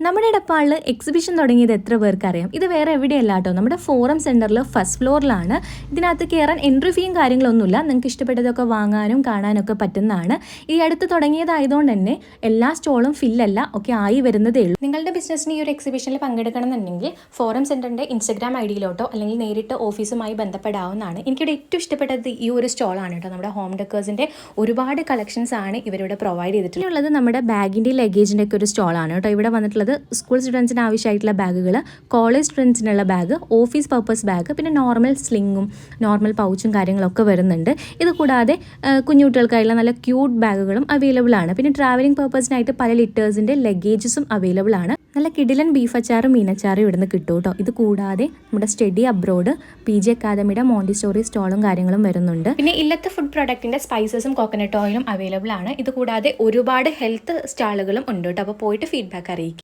നമ്മുടെ ഇടപ്പാളിൽ എക്സിബിഷൻ തുടങ്ങിയത് എത്ര പേർക്ക് അറിയാം? ഇത് വേറെ എവിടെയല്ല കേട്ടോ, നമ്മുടെ ഫോറം സെൻറ്ററിൽ ഫസ്റ്റ് ഫ്ലോറിലാണ്. ഇതിനകത്ത് കയറാൻ എൻട്രി ഫീയും കാര്യങ്ങളൊന്നുമില്ല. നിങ്ങൾക്ക് ഇഷ്ടപ്പെട്ടതൊക്കെ വാങ്ങാനും കാണാനൊക്കെ പറ്റുന്നതാണ്. ഈ അടുത്ത് തുടങ്ങിയതായതുകൊണ്ട് തന്നെ എല്ലാ സ്റ്റോളും ഫില്ലല്ല, ഒക്കെ ആയി വരുന്നതേ ഉള്ളൂ. നിങ്ങളുടെ ബിസിനസ്സിന് ഈ ഒരു എക്സിബിഷനിൽ പങ്കെടുക്കണമെന്നുണ്ടെങ്കിൽ ഫോറം സെൻറ്ററിൻ്റെ ഇൻസ്റ്റഗ്രാം ഐഡിയിലോട്ടോ അല്ലെങ്കിൽ നേരിട്ട് ഓഫീസുമായി ബന്ധപ്പെടാവുന്നതാണ്. എനിക്കിവിടെ ഏറ്റവും ഇഷ്ടപ്പെട്ടത് ഈ ഒരു സ്റ്റോളാണ് കേട്ടോ. നമ്മുടെ ഹോം ഡെക്കേഴ്സിൻ്റെ ഒരുപാട് കളക്ഷൻസ് ആണ് ഇവരിവിടെ പ്രൊവൈഡ് ചെയ്തിട്ടുള്ളത്. നമ്മുടെ ബാഗിൻ്റെ ലഗേജിൻ്റെ ഒക്കെ ഒരു സ്റ്റോളാണ് കേട്ടോ. ഇവിടെ വന്നിട്ടുള്ളത് സ്കൂൾ സ്റ്റുഡൻസിന് ആവശ്യമായിട്ടുള്ള ബാഗുകൾ, കോളേജ് സ്റ്റുഡൻസിനുള്ള ബാഗ്, ഓഫീസ് പർപ്പസ് ബാഗ്, പിന്നെ നോർമൽ സ്ലിങ്ങും നോർമൽ പൗച്ചും കാര്യങ്ങളൊക്കെ വരുന്നുണ്ട്. ഇത് കൂടാതെ കുഞ്ഞുകുട്ടികൾക്കായുള്ള നല്ല ക്യൂട്ട് ബാഗുകളും അവൈലബിൾ ആണ്. പിന്നെ ട്രാവലിംഗ് പർപ്പസിനായിട്ട് പല ലിറ്റേഴ്സിൻ്റെ ലഗേജസും അവൈലബിൾ ആണ്. നല്ല കിടിലൻ ബീഫ് അച്ചാറും മീനച്ചാറും ഇവിടുന്ന് കിട്ടും കേട്ടോ. ഇത് കൂടാതെ നമ്മുടെ സ്റ്റഡി അബ്രോഡ്, PG അക്കാദമിയുടെ മോണ്ടിസ്റ്റോറി സ്റ്റോളും കാര്യങ്ങളും വരുന്നുണ്ട്. പിന്നെ ഇല്ലത്തെ ഫുഡ് പ്രൊഡക്റ്റിൻ്റെ സ്പൈസസും കോക്കനട്ട് ഓയിലും അവൈലബിൾ ആണ്. ഇത് കൂടാതെ ഒരുപാട് ഹെൽത്ത് സ്റ്റാളുകളും ഉണ്ട് കേട്ടോ. അപ്പോൾ പോയിട്ട് ഫീഡ്ബാക്ക് അറിയിക്കും.